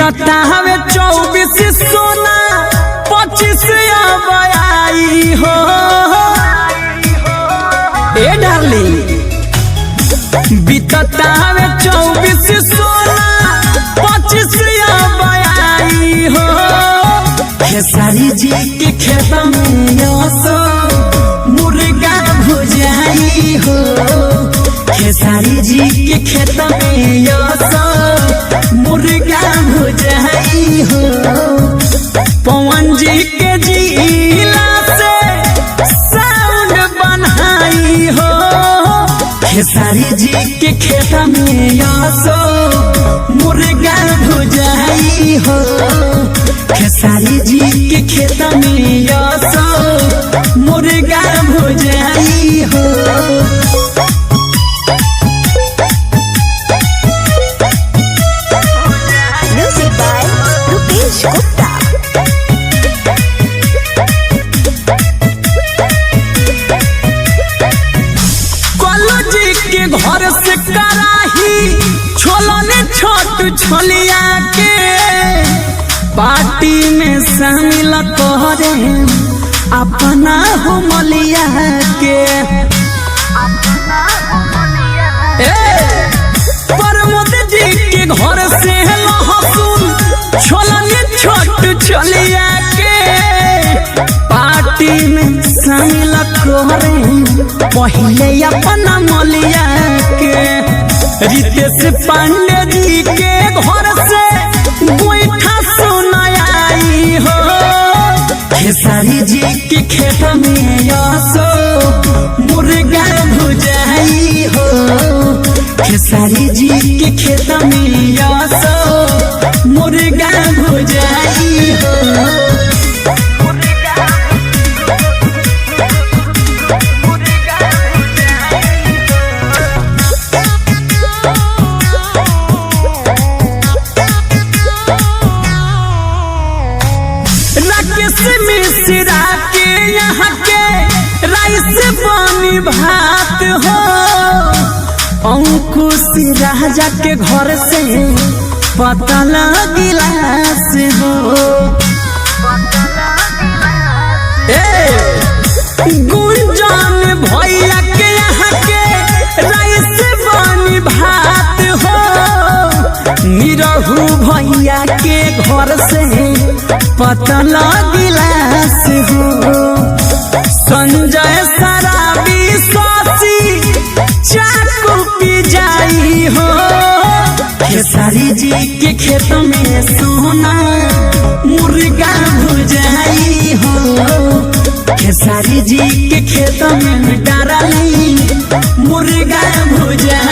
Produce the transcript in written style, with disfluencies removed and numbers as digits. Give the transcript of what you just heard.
बीतता हवे 24 सोना 25 अब आई हो ए डार्लिंग। बीतता हवे 24 सोना 25 अब आई हो। खेसारी जी के खेत में असो मुर्गा भुजाई हो। खेसारी जी के खेत में असो मुर्गा भुजाई हो। पवन जी के जिला से साउंड बनाई हो। खेसारी जी के खेत में असो मुर्गा भुजाई हो। खेसारी जी के खेत में असो मुर्गा भुजाई हो। Music by Rupesh Gupta. College के घर से कराही छोलने छोट छोलिया के पार्टी में शामिल करे अपना हो मलिया के। प्रमोद जी के घर से लहसुन छोलने छोट छोलिया के पार्टी में शामिल करे पहले अपना मलिया के। रितेश पांडे जी के घर से गोईठा सुनाई हो। खेसारी जी के खेत में असो मुर्गा भुजाई हो। खेसारी जी के खेत में असो मुर्गा भुजाई हो। मिश्रा के यहाँ के राइस पानी भात हो। अंकुश राजा के घर से पतला गिलास हो। गुंजन भैया के यहाँ के राइस पानी भात हो। निरहू भैया के घर से पतला गिलास हो। संजय शराबी सासी चाकू पी जाई हो। खेसारी जी के खेत में सोना मुर्गा भुजाई हो। खेसारी जी के खेत में डारली मुर्गा भुजाई